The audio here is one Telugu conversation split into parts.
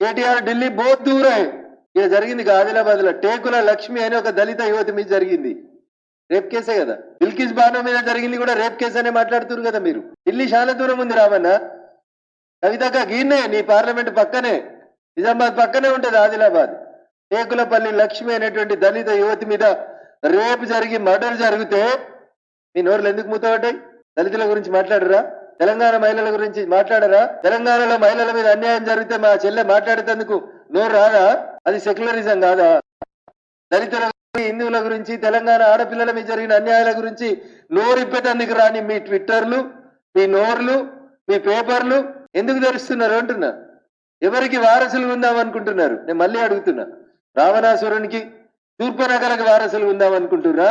కేటీఆర్ ఢిల్లీ బోత్ దూర్ హై. ఇక జరిగింది ఆదిలాబాద్ లో టేకుల లక్ష్మి అని ఒక దళిత యువతి మీద జరిగింది రేప్ కేసే కదా. బిల్కిస్ బానో మీద జరిగింది కూడా రేప్ కేసు అనే మాట్లాడుతున్నారు కదా మీరు. ఢిల్లీ చాలా దూరం ఉంది రామన్న. కవితక్క గీన్నే నీ పార్లమెంట్ పక్కనే, నిజామాబాద్ పక్కనే ఉంటది ఆదిలాబాద్. టేకులపల్లి లక్ష్మి అనేటువంటి దళిత యువతి మీద రేపు జరిగి మర్డర్ జరిగితే మీ నోర్లు ఎందుకు మూతపడ్డాయి? దళితుల గురించి మాట్లాడరా? తెలంగాణ మహిళల గురించి మాట్లాడరా? తెలంగాణలో మహిళల మీద అన్యాయం జరిగితే మా చెల్లె మాట్లాడేందుకు నోరు రాదా? అది సెక్యులరిజం కాదా? దళితుల హిందువుల గురించి తెలంగాణ ఆడపిల్లల మీద జరిగిన అన్యాయాల గురించి నోరిప్పేటందుకు రాని మీ ట్విట్టర్లు, మీ నోర్లు, మీ పేపర్లు ఎందుకు తెరుస్తున్నారు అంటున్నా. ఎవరికి వారసులు ఉందాం అనుకుంటున్నారు? నేను మళ్ళీ అడుగుతున్నా. రావణాసురునికి, శూర్పణఖలకు వారసులు ఉందాం అనుకుంటున్నా?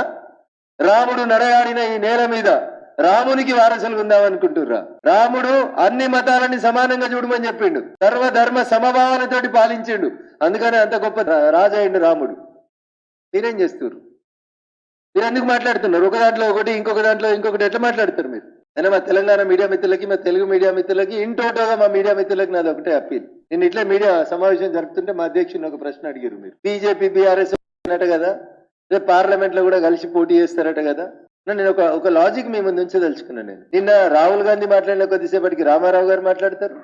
రాముడు నడయాడిన ఈ నేల మీద రామునికి వారసులు ఉందాం అనుకుంటుర్రా? రాముడు అన్ని మతాలని సమానంగా చూడమని చెప్పిండు, సర్వధర్మ సమభావనతోటి పాలించిండు, అందుకనే అంత గొప్ప రాజయ్యండు రాముడు. మీరేం చేస్తున్నారు? మీరు ఎందుకు మాట్లాడుతున్నారు? ఒక దాంట్లో ఒకటి, ఇంకొక దాంట్లో ఇంకొకటి ఎట్లా మాట్లాడతారు మీరు? అయినా మా తెలంగాణ మీడియా మిత్రులకి, మా తెలుగు మీడియా మిత్రులకి, ఇంటోటోగా మా మీడియా మిత్రులకి నాది ఒకటే అప్పీల్. నేను ఇట్లా మీడియా సమావేశం జరుపుతుంటే మా అధ్యక్షుని ఒక ప్రశ్న అడిగారు. మీరు బీజేపీ బీఆర్ఎస్ అన్నట కదా, రేపు పార్లమెంట్ లో కూడా కలిసి పోటీ చేస్తారట కదా. నేను ఒక లాజిక్ మీ ముందు ఉంచదలుచుకున్నాను. నేను నిన్న రాహుల్ గాంధీ మాట్లాడిన కొద్దిసేపటికి రామారావు గారు మాట్లాడతారు,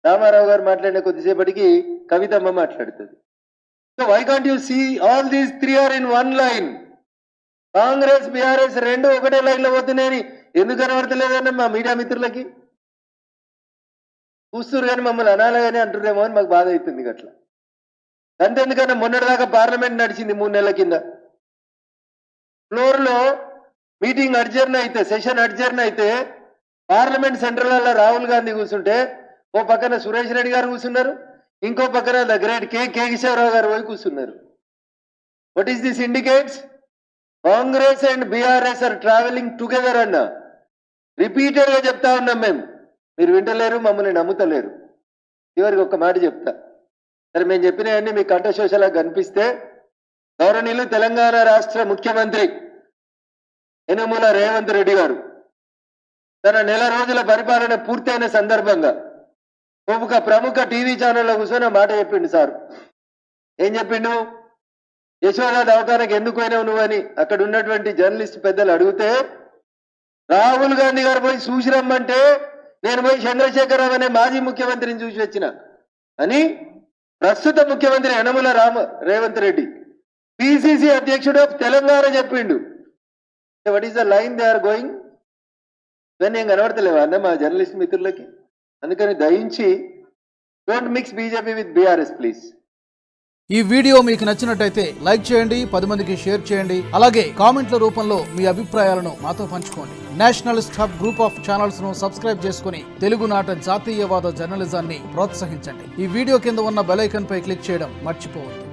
రామారావు గారు మాట్లాడిన కొద్దిసేపటికి కవితమ్మ మాట్లాడుతుంది. So why can't you see all these three are in one line? Congress BRS రెండు ఒకటే లైన్ లో పోతున్నాయని ఎందుకు కనబడతలేదన్న మా మీడియా మిత్రులకి? చూస్తున్నారు కానీ మమ్మల్ని అనాలగానే అంటున్నామో అని మాకు బాధ అవుతుంది. అట్లా అంతెందుకన్నా మొన్నటిదాకా పార్లమెంట్ నడిచింది 3 నెలల కింద. ఫ్లోర్ లో మీటింగ్ అడ్జర్న్ అయితే, సెషన్ అడ్జర్న్ అయితే పార్లమెంట్ సెంట్రల్ రాహుల్ గాంధీ కూర్చుంటే ఓ పక్కన సురేష్ రెడ్డి గారు కూర్చున్నారు, ఇంకో పక్కన ద గ్రేట్ కే కేశవరావు గారు పోయి కూర్చున్నారు. What is this indicates? Congress and BRS are travelling together అన్న రిపీటెడ్ గా చెప్తా ఉన్నాం మేము. మీరు వింటలేరు, మమ్మల్ని నమ్ముతలేరు. చివరికి ఒక్క మాట చెప్తా. సరే, మేము చెప్పినవన్నీ మీ కంఠశోషలా కనిపిస్తే గౌరవనీయులు తెలంగాణ రాష్ట్ర ముఖ్యమంత్రి యనమల రేవంత్ రెడ్డి గారు తన నెల రోజుల పరిపాలన పూర్తయిన సందర్భంగా ఒక ప్రముఖ టీవీ ఛానల్లో కూర్చొని మాట చెప్పిండు. సార్ ఏం చెప్పిండు? యశోద దవాఖానకి ఎందుకు పోయినావు నువ్వని అక్కడ ఉన్నటువంటి జర్నలిస్ట్ పెద్దలు అడిగితే, రాహుల్ గాంధీ గారు పోయి చూసి రమ్మంటే నేను పోయి చంద్రశేఖరరావు అనే మాజీ ముఖ్యమంత్రిని చూసి వచ్చిన అని ప్రస్తుత ముఖ్యమంత్రి యనమల రేవంత్ రెడ్డి పిసిసి అధ్యక్షుడు తెలంగాణ చెప్పిండు. What is the line they are going? ఇవన్నీ ఏం కనబడతలేవా అన్న మా జర్నలిస్ట్ మిత్రులకి? అందుకని దయించి don't mix BJP with BRS please. ఈ వీడియో మీకు నచ్చినట్టయితే లైక్ చేయండి, 10 మందికి షేర్ చేయండి. అలాగే కామెంట్ల రూపంలో మీ అభిప్రాయాలను మాతో పంచుకోండి. Nationalist hub group of channels ను సబ్స్క్రైబ్ చేసుకుని తెలుగునాట జాతీయవాద జర్నలిజాన్ని ప్రోత్సహించండి. ఈ వీడియో కింద ఉన్న బెల్ ఐకాన్ పై క్లిక్ చేయడం మర్చిపోవద్దు.